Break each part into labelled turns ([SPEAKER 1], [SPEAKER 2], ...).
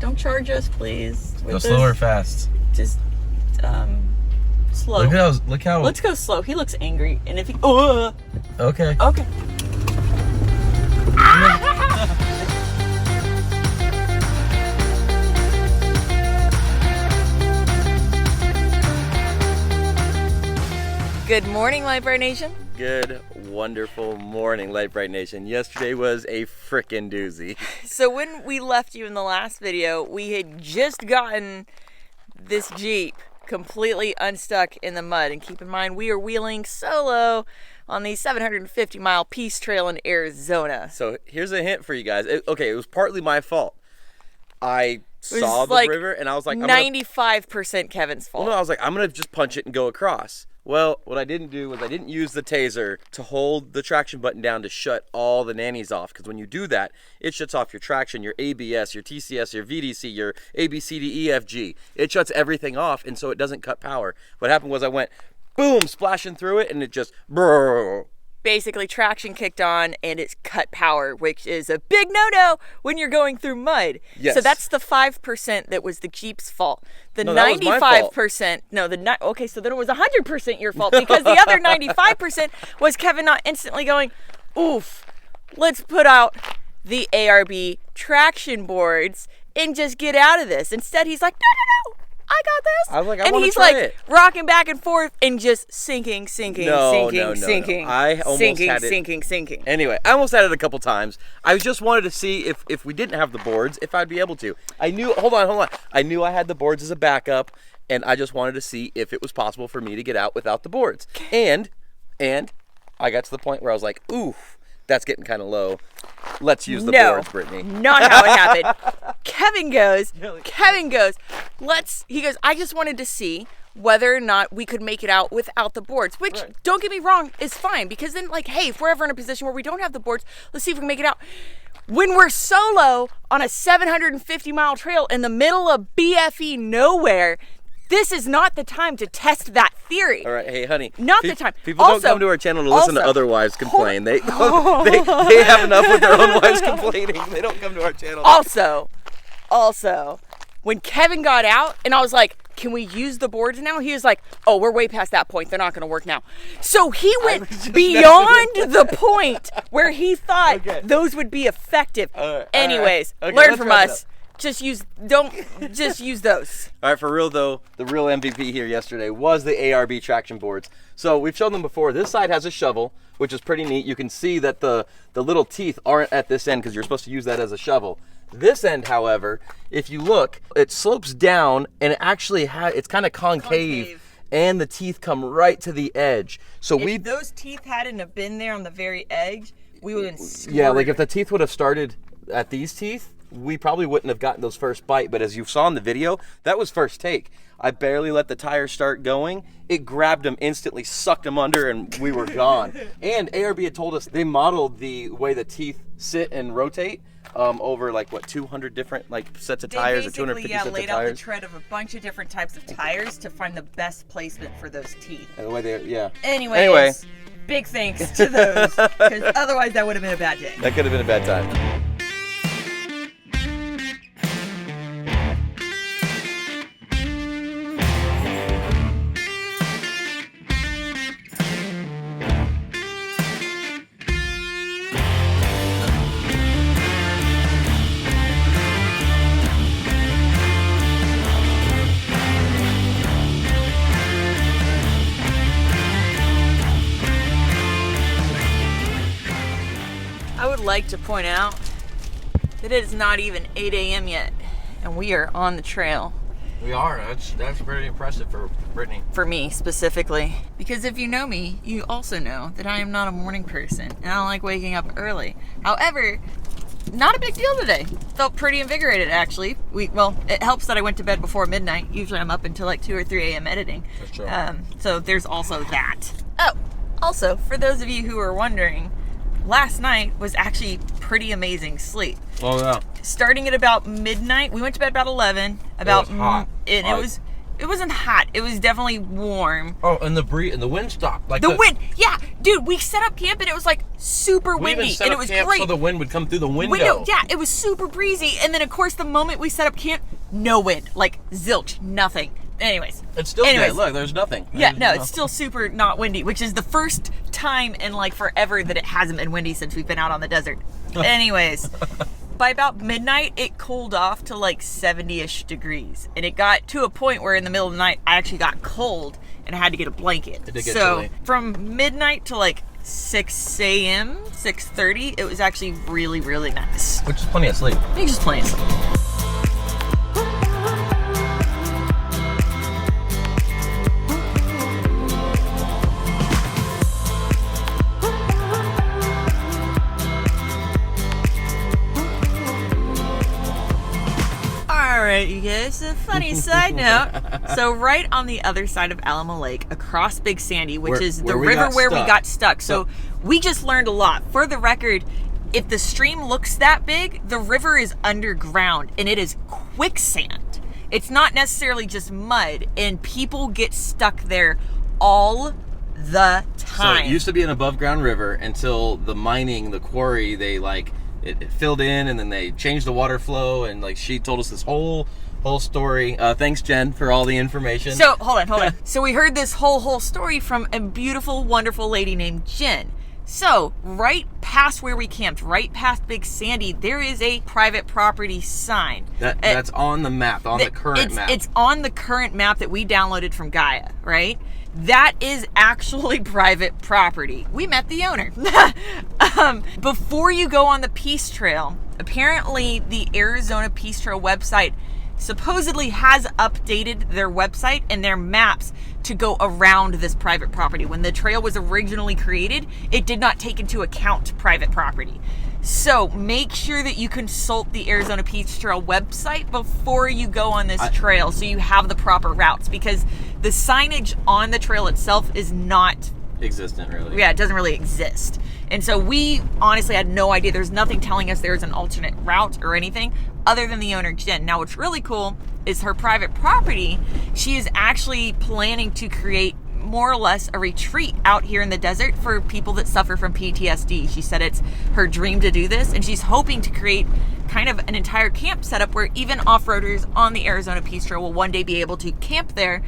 [SPEAKER 1] Don't charge us, please.
[SPEAKER 2] Go slow or fast?
[SPEAKER 1] Just, slow.
[SPEAKER 2] Look how.
[SPEAKER 1] Let's go slow. He looks angry. And if he...
[SPEAKER 2] Okay.
[SPEAKER 1] Okay. Good morning, Lite, Brite Nation.
[SPEAKER 2] Good, wonderful morning, Lite, Brite Nation. Yesterday was a frickin' doozy.
[SPEAKER 1] So when we left you in the last video, we had just gotten this Jeep completely unstuck in the mud. And keep in mind, we are wheeling solo on the 750-mile Peace Trail in Arizona.
[SPEAKER 2] So here's a hint for you guys. It was partly my fault. I saw the river and I was like,
[SPEAKER 1] 95% Kevin's fault.
[SPEAKER 2] Well, no, I was like, I'm gonna just punch it and go across. Well, what I didn't do was I didn't use the taser to hold the traction button down to shut all the nannies off. Because when you do that, it shuts off your traction, your ABS, your TCS, your VDC, your ABCDEFG. It shuts everything off, and so it doesn't cut power. What happened was I went, boom, splashing through it, and it just, brrr.
[SPEAKER 1] Basically, traction kicked on and it's cut power, which is a big no-no when you're going through mud.
[SPEAKER 2] Yes.
[SPEAKER 1] So that's the 5% that was the Jeep's fault. The
[SPEAKER 2] No, that was my fault.
[SPEAKER 1] 95%, okay, so then it was 100% your fault because the other 95% was Kevin not instantly going, oof, let's put out the ARB traction boards and just get out of this. Instead, he's like, no, I got this.
[SPEAKER 2] I was like, I
[SPEAKER 1] and
[SPEAKER 2] want to
[SPEAKER 1] he's
[SPEAKER 2] try
[SPEAKER 1] like
[SPEAKER 2] it.
[SPEAKER 1] rocking back and forth and just sinking.
[SPEAKER 2] No.
[SPEAKER 1] Sinking.
[SPEAKER 2] I almost had it.
[SPEAKER 1] Sinking.
[SPEAKER 2] Anyway, I almost had it a couple times. I just wanted to see if we didn't have the boards, if I'd be able to. I knew, hold on. I knew I had the boards as a backup, and I just wanted to see if it was possible for me to get out without the boards. And I got to the point where I was like, oof, that's getting kind of low. Let's use the boards, Brittany.
[SPEAKER 1] Not how it happened. Kevin goes, he goes, I just wanted to see whether or not we could make it out without the boards, which,
[SPEAKER 2] right.
[SPEAKER 1] Don't get me wrong, is fine. Because then, like, hey, if we're ever in a position where we don't have the boards, let's see if we can make it out. When we're solo on a 750-mile trail in the middle of BFE nowhere, this is not the time to test that theory.
[SPEAKER 2] All right, hey, honey.
[SPEAKER 1] Not the time.
[SPEAKER 2] People don't come to our channel to listen to other wives complain. They have enough with their own wives complaining. They don't come to our channel.
[SPEAKER 1] Also, when Kevin got out and I was like, can we use the boards now? He was like, oh, we're way past that point. They're not going to work now. So he went beyond the point where he thought those would be effective. Anyways, learn from us. Just use those.
[SPEAKER 2] All right, for real though, the real MVP here yesterday was the ARB traction boards. So we've shown them before. This side has a shovel, which is pretty neat. You can see that the little teeth aren't at this end because you're supposed to use that as a shovel. This end, however, if you look, it slopes down and it actually it's kind of concave. And the teeth come right to the edge. So
[SPEAKER 1] if those teeth hadn't have been there on the very edge, we would have been screwed.
[SPEAKER 2] Yeah, like if the teeth would have started at these teeth, we probably wouldn't have gotten those first bite, but as you saw in the video, that was first take. I barely let the tire start going. It grabbed them instantly, sucked them under, and we were gone. And ARB had told us they modeled the way the teeth sit and rotate over 200 different sets of tires or 250 sets of tires.
[SPEAKER 1] They laid out the tread of a bunch of different types of tires to find the best placement for those teeth.
[SPEAKER 2] And the way
[SPEAKER 1] Anyway, big thanks to those, because otherwise that would have been a bad day.
[SPEAKER 2] That could have been a bad time.
[SPEAKER 1] I would like to point out that it is not even 8 a.m. yet, and we are on the trail.
[SPEAKER 2] We are. That's pretty impressive for Brittany.
[SPEAKER 1] For me, specifically. Because if you know me, you also know that I am not a morning person, and I don't like waking up early. However, not a big deal today. Felt pretty invigorated, actually. It helps that I went to bed before midnight. Usually I'm up until 2 or 3 a.m. editing.
[SPEAKER 2] That's true.
[SPEAKER 1] So there's also that. Oh, also, for those of you who are wondering, last night was actually pretty amazing sleep.
[SPEAKER 2] Oh yeah.
[SPEAKER 1] Starting at about midnight, we went to bed about 11. About
[SPEAKER 2] it was hot.
[SPEAKER 1] It wasn't hot. It was definitely warm.
[SPEAKER 2] Oh, and the wind stopped.
[SPEAKER 1] Wind, yeah. Dude, we set up camp and it was like super
[SPEAKER 2] We
[SPEAKER 1] windy
[SPEAKER 2] even set
[SPEAKER 1] and
[SPEAKER 2] up
[SPEAKER 1] it was
[SPEAKER 2] camp
[SPEAKER 1] great.
[SPEAKER 2] so the wind would come through the window.
[SPEAKER 1] Yeah, it was super breezy. And then of course the moment we set up camp, no wind, like zilch, nothing. Anyways.
[SPEAKER 2] It's still good. Look, there's nothing.
[SPEAKER 1] It's still super not windy, which is the first time in like forever that it hasn't been windy since we've been out on the desert. Anyways, by about midnight, it cooled off to like 70-ish degrees. And it got to a point where in the middle of the night, I actually got cold and I had to get a blanket.
[SPEAKER 2] It did get chilly.
[SPEAKER 1] From midnight to like 6 a.m., 6:30, it was actually really, really nice.
[SPEAKER 2] Which is plenty of sleep.
[SPEAKER 1] I think just plenty of sleep. Alright, you guys, a funny side note. So right on the other side of Alamo Lake, across Big Sandy, which is the river where we got stuck. So we just learned a lot. For the record, if the stream looks that big, the river is underground and it is quicksand. It's not necessarily just mud, and people get stuck there all the time.
[SPEAKER 2] So it used to be an above ground river until the quarry, they it filled in, and then they changed the water flow, and like she told us this whole story. Thanks, Jen, for all the information.
[SPEAKER 1] So hold on. So we heard this whole story from a beautiful, wonderful lady named Jen. So right past where we camped, right past Big Sandy, there is a private property sign.
[SPEAKER 2] That's on the map, the current map.
[SPEAKER 1] It's on the current map that we downloaded from Gaia, right? That is actually private property. We met the owner. Before you go on the Peace Trail, apparently the Arizona Peace Trail website supposedly has updated their website and their maps to go around this private property. When the trail was originally created, it did not take into account private property. So make sure that you consult the Arizona Peace Trail website before you go on this trail so you have the proper routes, because the signage on the trail itself is not
[SPEAKER 2] existent, really.
[SPEAKER 1] Yeah, it doesn't really exist. And so we honestly had no idea. There's nothing telling us there's an alternate route or anything other than the owner, Jen. Now, what's really cool is her private property. She is actually planning to create more or less a retreat out here in the desert for people that suffer from PTSD. She said it's her dream to do this, and she's hoping to create kind of an entire camp setup where even off-roaders on the Arizona Peace Trail will one day be able to camp there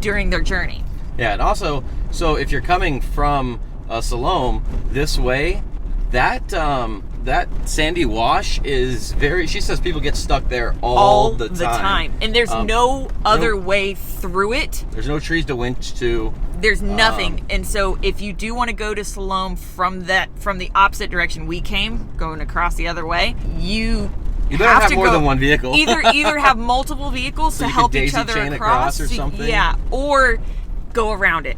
[SPEAKER 1] during their journey.
[SPEAKER 2] Yeah, and also, so if you're coming from Siloam this way, that sandy wash is she says people get stuck there all the time.
[SPEAKER 1] And there's no other way through it.
[SPEAKER 2] There's no trees to winch to.
[SPEAKER 1] There's nothing. And so if you do want to go to Siloam from the opposite direction we came, going across the other way, you
[SPEAKER 2] better have more than one vehicle.
[SPEAKER 1] either have multiple vehicles to help each other across
[SPEAKER 2] or something.
[SPEAKER 1] Yeah, or go around it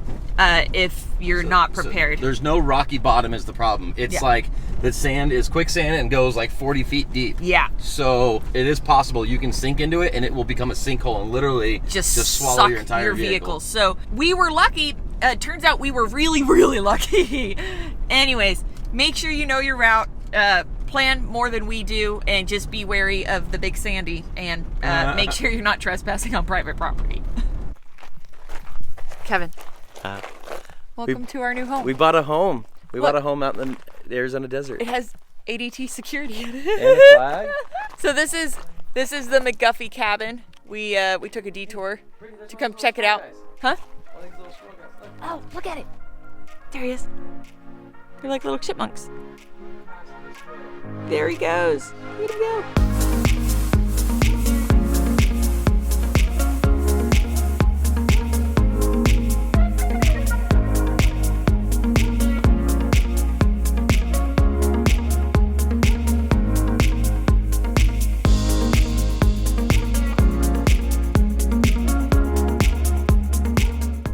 [SPEAKER 1] if you're not prepared.
[SPEAKER 2] So there's no rocky bottom is the problem. It's like the sand is quicksand and goes like 40 feet deep.
[SPEAKER 1] Yeah.
[SPEAKER 2] So it is possible you can sink into it and it will become a sinkhole and literally just swallow your entire vehicle.
[SPEAKER 1] So we were lucky. Turns out we were really, really lucky. Anyways, make sure you know your route. Plan more than we do, and just be wary of the Big Sandy, and make sure you're not trespassing on private property. Kevin, welcome to our new home.
[SPEAKER 2] We bought a home. We bought a home out in the Arizona desert.
[SPEAKER 1] It has ADT security in it.
[SPEAKER 2] And a flag.
[SPEAKER 1] So this is the McGuffey cabin. We took a detour to come check it out. Huh? Oh, look at it. There he is. They're like little chipmunks. There he goes. Here we go.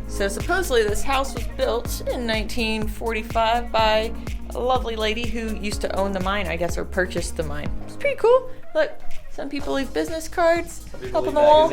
[SPEAKER 1] So supposedly this house was built in 1945 by a lovely lady who used to own the mine, I guess, or purchased the mine. It's pretty cool. Look, some people leave business cards up on the wall.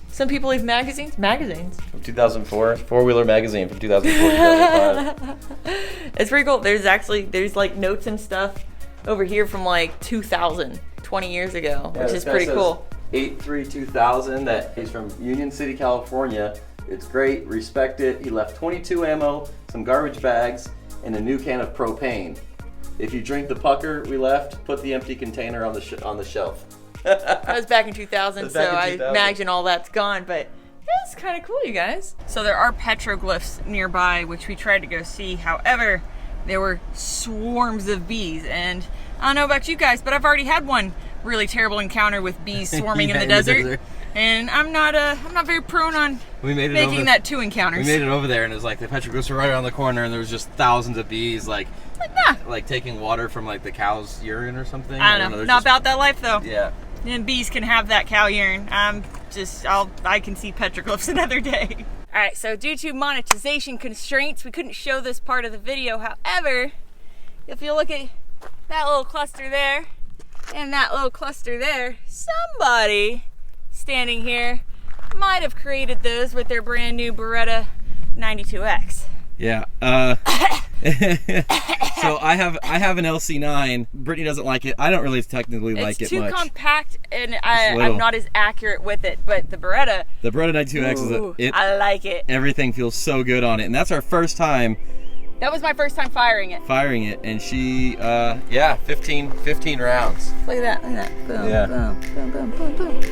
[SPEAKER 1] Some people leave magazines. Magazines.
[SPEAKER 2] From 2004, Four-Wheeler Magazine from 2004 2005.
[SPEAKER 1] It's pretty cool. There's like notes and stuff over here from like 2000, 20 years ago, which is pretty cool.
[SPEAKER 2] 8/3/2000. That he's from Union City, California. It's great. Respect it. He left 22 ammo, some garbage bags, and a new can of propane. If you drink the pucker we left, put the empty container on the shelf.
[SPEAKER 1] That was back in 2000, so
[SPEAKER 2] back
[SPEAKER 1] I
[SPEAKER 2] in 2000.
[SPEAKER 1] imagine all that's gone, but it's kind of cool, you guys. So there are petroglyphs nearby, which we tried to go see. However, there were swarms of bees, and I don't know about you guys, but I've already had one really terrible encounter with bees swarming in the desert. And I'm not very prone on making that 2 encounters.
[SPEAKER 3] We made it over there, and it was like the petroglyphs were right around the corner, and there was just thousands of bees, like taking water from like the cow's urine or something.
[SPEAKER 1] I don't know. Not about that life though.
[SPEAKER 3] Yeah.
[SPEAKER 1] And bees can have that cow urine. I can see petroglyphs another day. All right, so due to monetization constraints, we couldn't show this part of the video. However, if you look at that little cluster there and that little cluster there, somebody standing here might have created those with their brand new Beretta 92X.
[SPEAKER 3] Yeah. So I have an LC9. Brittany doesn't like it. I don't really technically like it much.
[SPEAKER 1] It's too compact, and I'm not as accurate with it. But the Beretta
[SPEAKER 3] 92X
[SPEAKER 1] I like it.
[SPEAKER 3] Everything feels so good on it, and that's our first time.
[SPEAKER 1] That was my first time firing it.
[SPEAKER 3] And she, 15 rounds.
[SPEAKER 1] Look at that. Boom,
[SPEAKER 3] Yeah.
[SPEAKER 1] boom, boom, boom, boom, boom.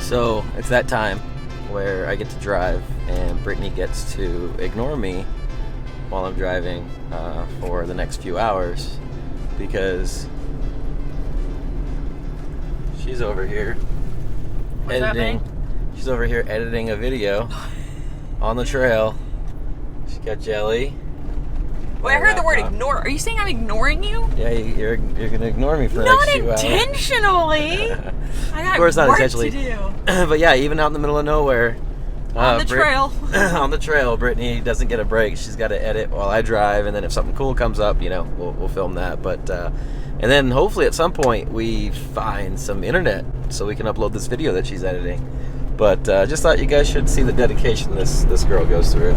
[SPEAKER 2] So it's that time where I get to drive and Brittany gets to ignore me while I'm driving for the next few hours because she's over here editing. She's over here editing a video on the trail. She got jelly.
[SPEAKER 1] Well, I heard the word ignore. Are you saying I'm ignoring you?
[SPEAKER 2] Yeah, you're gonna ignore me for the
[SPEAKER 1] Not
[SPEAKER 2] next few hours.
[SPEAKER 1] intentionally. I got
[SPEAKER 2] Of course, not
[SPEAKER 1] work
[SPEAKER 2] intentionally.
[SPEAKER 1] to do.
[SPEAKER 2] But yeah, even out in the middle of nowhere.
[SPEAKER 1] On the trail.
[SPEAKER 2] On the trail, Brittany doesn't get a break. She's got to edit while I drive, and then if something cool comes up, you know, we'll film that. But and then hopefully at some point we find some internet so we can upload this video that she's editing. But just thought you guys should see the dedication this girl goes through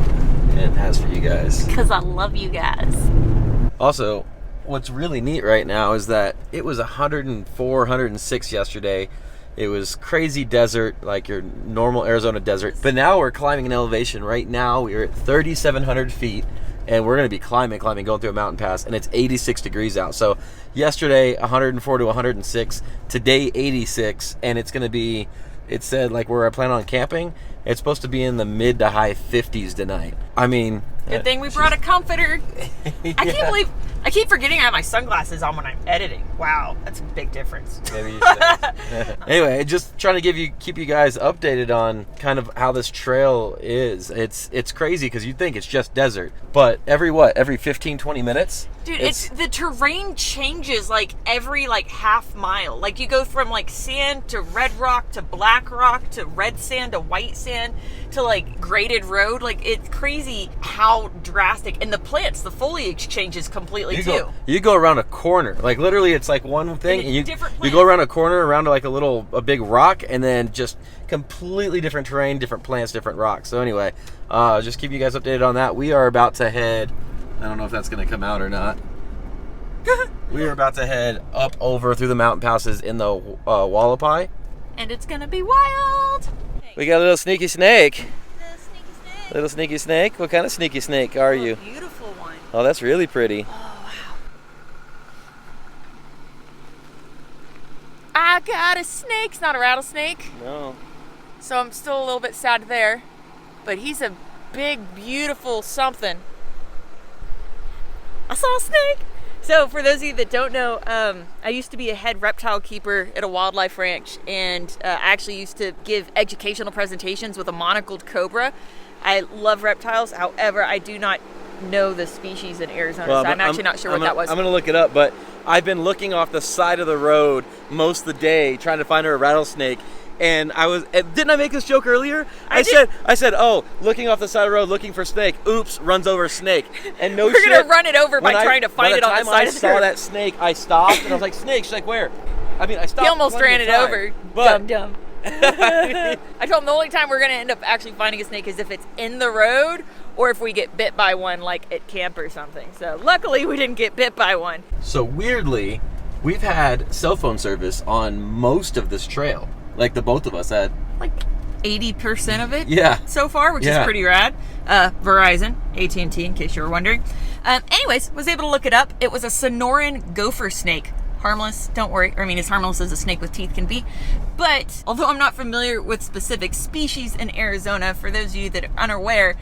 [SPEAKER 2] and has for you guys.
[SPEAKER 1] Because I love you guys.
[SPEAKER 2] Also, what's really neat right now is that it was 104, 106 yesterday. It was crazy desert, like your normal Arizona desert. But now we're climbing an elevation. Right now we're at 3,700 feet, and we're going to be climbing, going through a mountain pass, and it's 86 degrees out. So yesterday, 104 to 106. Today, 86, and it's going to be, it said, like where I plan on camping, it's supposed to be in the mid to high 50s tonight. I mean...
[SPEAKER 1] Good thing we brought a comforter. Yeah. I can't believe... I keep forgetting I have my sunglasses on when I'm editing. Wow, that's a big difference.
[SPEAKER 2] Maybe you should. Anyway, just trying to keep you guys updated on kind of how this trail is. It's crazy because you think it's just desert, but every 15, 20 minutes?
[SPEAKER 1] Dude, it's the terrain changes like every half mile. Like you go from sand to red rock to black rock to red sand to white sand to like graded road. Like it's crazy how drastic, and the plants, the foliage changes completely too.
[SPEAKER 2] You go around a corner, like literally it's like one thing, and you go around a corner, around like a big rock, and then just completely different terrain, different plants, different rocks. So anyway, just keep you guys updated on that. We are about to head, I don't know if that's going to come out or not. We are about to head up over through the mountain passes in the Wallapai.
[SPEAKER 1] And it's going to be wild.
[SPEAKER 2] We got a little sneaky snake.
[SPEAKER 1] Little sneaky snake.
[SPEAKER 2] Little sneaky snake? What kind of sneaky snake are you?
[SPEAKER 1] Beautiful one.
[SPEAKER 2] Oh, that's really pretty.
[SPEAKER 1] Oh, wow. I got a snake. It's not a rattlesnake.
[SPEAKER 2] No.
[SPEAKER 1] So I'm still a little bit sad there. But he's a big, beautiful something. I saw a snake. So for those of you that don't know, I used to be a head reptile keeper at a wildlife ranch, and I actually used to give educational presentations with a monocled cobra. I love reptiles. However, I do not know the species in Arizona, so I'm actually not sure what that was.
[SPEAKER 2] I'm going to look it up, but I've been looking off the side of the road most of the day trying to find a rattlesnake. And didn't I make this joke earlier? I said, oh, looking off the side of the road, looking for snake. Oops, runs over a snake. And no shit.
[SPEAKER 1] We're going to run it over by trying to find it on the side of the road.
[SPEAKER 2] By the time I saw that snake, I stopped, and I was like, snake? She's like, where? I mean, I stopped.
[SPEAKER 1] He almost ran it over.
[SPEAKER 2] But,
[SPEAKER 1] dumb. I told him the only time we're going to end up actually finding a snake is if it's in the road or if we get bit by one, like at camp or something. So luckily, we didn't get bit by one.
[SPEAKER 2] So weirdly, we've had cell phone service on most of this trail. Like the both of us had.
[SPEAKER 1] Like 80% of it so far, which is pretty rad. Verizon, AT&T, in case you were wondering. Anyways, was able to look it up. It was a Sonoran gopher snake. Harmless, don't worry. I mean, as harmless as a snake with teeth can be. But although I'm not familiar with specific species in Arizona, for those of you that are unaware,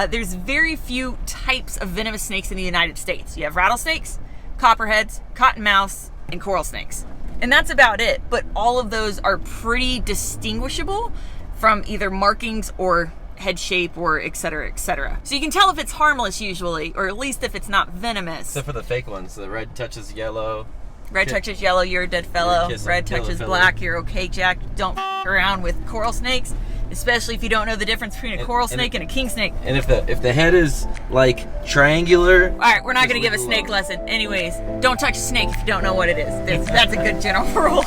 [SPEAKER 1] there's very few types of venomous snakes in the United States. You have rattlesnakes, copperheads, cottonmouths, and coral snakes. And that's about it. But all of those are pretty distinguishable from either markings or head shape or et cetera, et cetera. So you can tell if it's harmless usually, or at least if it's not venomous.
[SPEAKER 2] Except for the fake ones. The red touches yellow.
[SPEAKER 1] Red touches yellow, you're a dead fellow. Red touches black, you're okay, Jack. Don't f around with coral snakes, especially if you don't know the difference between a coral snake and a king snake.
[SPEAKER 2] And if the head is like triangular.
[SPEAKER 1] All right, we're not going to give a snake lesson. Anyways, don't touch a snake if you don't know what it is. That's a good general rule.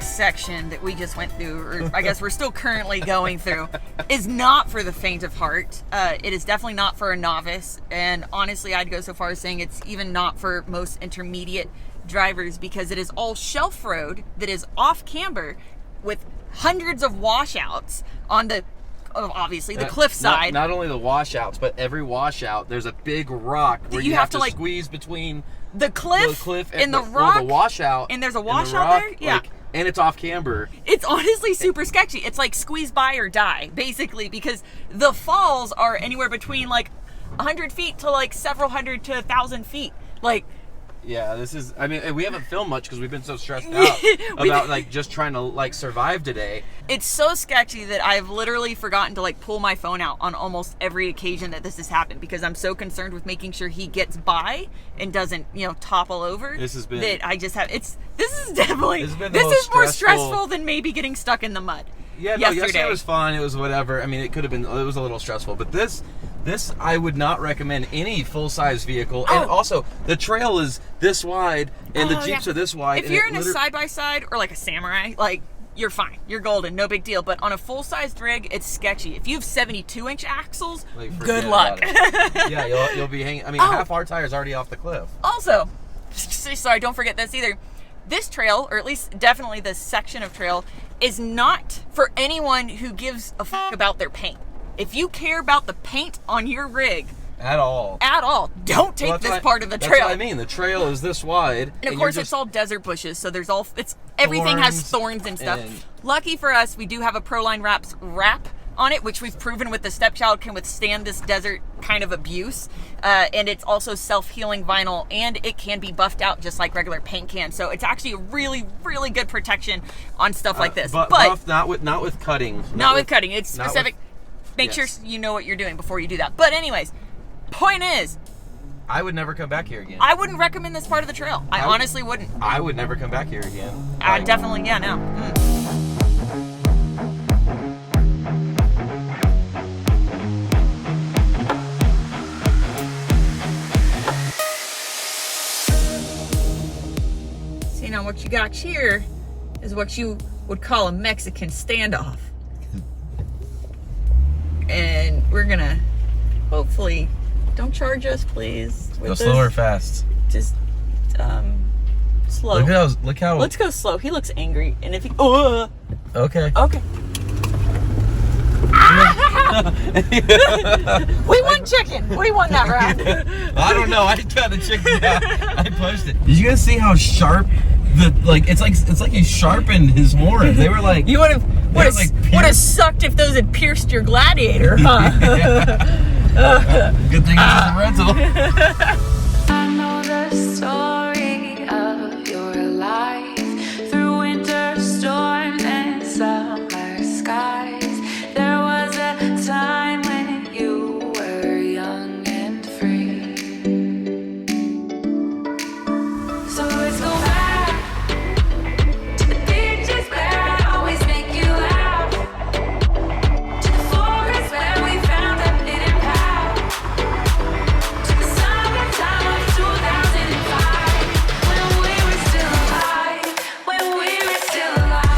[SPEAKER 1] Section that we just went through, or I guess we're still currently going through, is not for the faint of heart. It is definitely not for a novice, and honestly, I'd go so far as saying it's even not for most intermediate drivers, because it is all shelf road that is off camber with hundreds of washouts on the obviously the cliff side.
[SPEAKER 2] Not only the washouts, but every washout there's a big rock where you have to like squeeze between
[SPEAKER 1] the cliff and the rock,
[SPEAKER 2] the washout,
[SPEAKER 1] and there's a washout there. Yeah.
[SPEAKER 2] And it's off camber.
[SPEAKER 1] It's honestly super sketchy. It's like squeeze by or die, basically, because the falls are anywhere between like 100 feet to like several hundred to 1,000 feet. Like,
[SPEAKER 2] yeah, this is, I mean, we haven't filmed much because we've been so stressed out about like just trying to like survive today.
[SPEAKER 1] It's so sketchy that I've literally forgotten to like pull my phone out on almost every occasion that this has happened, because I'm so concerned with making sure he gets by and doesn't, topple over.
[SPEAKER 2] This has been,
[SPEAKER 1] that I just have, this is more stressful than maybe getting stuck in the mud.
[SPEAKER 2] Yeah, no, yesterday was fun. It was whatever. I mean, it was a little stressful, but this I would not recommend any full-size vehicle. Oh. And also, the trail is this wide, and the Jeeps are this wide.
[SPEAKER 1] If you're in a side-by-side or like a Samurai, like, you're fine. You're golden. No big deal. But on a full-sized rig, it's sketchy. If you have 72-inch axles, good luck.
[SPEAKER 2] Yeah, you'll be hanging. I mean, half our tire's already off the cliff.
[SPEAKER 1] Also, sorry, don't forget this either. this trail, or at least definitely this section of trail, is not for anyone who gives a fuck about their paint. If you care about the paint on your rig
[SPEAKER 3] at all,
[SPEAKER 1] don't take this part of the trail.
[SPEAKER 3] That's what I mean. The trail is this wide,
[SPEAKER 1] and of course it's all desert bushes, so there's everything has thorns and stuff. Lucky for us, we do have a Proline Wraps wrap on it, which we've proven with the Stepchild can withstand this desert kind of abuse, and it's also self-healing vinyl, and it can be buffed out just like regular paint can. So it's actually a really, really good protection on stuff like this.
[SPEAKER 3] But buff, not with cutting.
[SPEAKER 1] Not with cutting. It's specific. Make sure you know what you're doing before you do that. But anyways, point is,
[SPEAKER 3] I would never come back here again.
[SPEAKER 1] I wouldn't recommend this part of the trail. I honestly wouldn't.
[SPEAKER 3] I would never come back here again.
[SPEAKER 1] Definitely, yeah, no. See, now what you got here is what you would call a Mexican standoff. And we're gonna hopefully, don't charge us, please.
[SPEAKER 3] Go slow or fast?
[SPEAKER 1] Just slow.
[SPEAKER 3] Look how.
[SPEAKER 1] Let's go slow. He looks angry, and if he.
[SPEAKER 3] Okay.
[SPEAKER 1] Okay. We won chicken. We won that round.
[SPEAKER 3] I don't know. I got a chicken. I pushed it. Did you guys see how sharp it's like he sharpened his horns? They were like.
[SPEAKER 1] You would have sucked if those had pierced your Gladiator, huh?
[SPEAKER 3] Good thing it was a rental.
[SPEAKER 4] I know the story of your life through winter storms and summer skies. There was a time when you were young and free. So let's go back to the beaches where I always make you laugh, to the forest where we found a hidden path, to the summertime of 2005 when we were still alive, when we were still alive.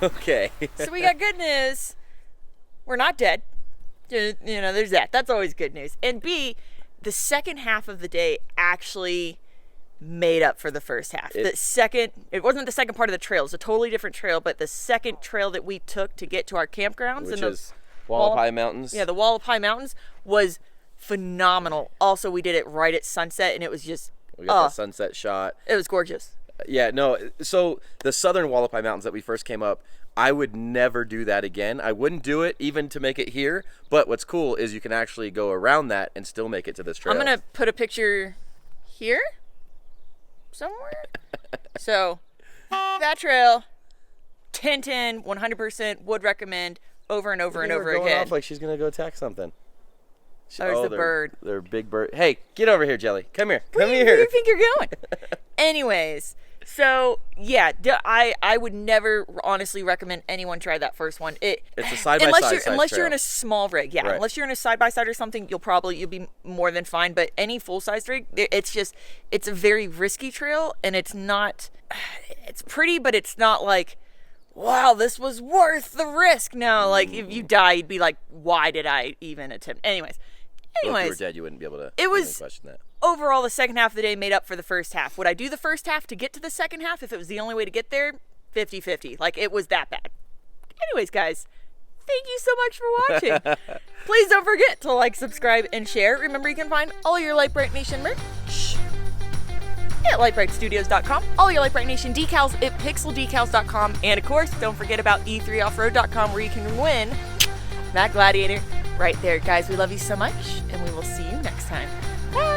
[SPEAKER 2] Okay.
[SPEAKER 1] So we got good news. We're not dead. You know, there's that. That's always good news. And B, the second half of the day actually made up for the first half. It wasn't the second part of the trail. It's a totally different trail, but the second trail that we took to get to our campgrounds.
[SPEAKER 2] Which is Hualapai Mountains.
[SPEAKER 1] Yeah, the Hualapai Mountains was phenomenal. Also, we did it right at sunset, and it was just...
[SPEAKER 2] We got the sunset shot.
[SPEAKER 1] It was gorgeous.
[SPEAKER 2] Yeah, no, so the southern Hualapai Mountains that we first came up, I would never do that again. I wouldn't do it even to make it here, but what's cool is you can actually go around that and still make it to this trail.
[SPEAKER 1] I'm going to put a picture here somewhere. So, that trail, 10/10, 100%, would recommend over and over and over
[SPEAKER 2] going
[SPEAKER 1] again.
[SPEAKER 2] Off like she's going to go attack something.
[SPEAKER 1] There's the bird.
[SPEAKER 2] They're big bird. Hey, get over here, Jelly. Come here.
[SPEAKER 1] Where do you think you're going? Anyways, so yeah, I would never honestly recommend anyone try that first one. It's
[SPEAKER 2] a side-by-side
[SPEAKER 1] unless you're
[SPEAKER 2] trail.
[SPEAKER 1] in a small rig, yeah.
[SPEAKER 2] Right.
[SPEAKER 1] Unless you're in a side-by-side or something, you'll be more than fine. But any full-size rig, it's a very risky trail, and it's pretty, but it's not like, wow, this was worth the risk. No, like if you die, you'd be like, why did I even attempt? Anyways,
[SPEAKER 2] well, if you were dead, you wouldn't be able to question that.
[SPEAKER 1] Overall, the second half of the day made up for the first half. Would I do the first half to get to the second half if it was the only way to get there? 50-50. Like, it was that bad. Anyways, guys, thank you so much for watching. Please don't forget to like, subscribe, and share. Remember, you can find all your Lite Brite Nation merch at LiteBriteStudios.com. All your Lite Brite Nation decals at PixelDecals.com. And, of course, don't forget about E3Offroad.com, where you can win that Gladiator right there. Guys, we love you so much, and we will see you next time. Bye!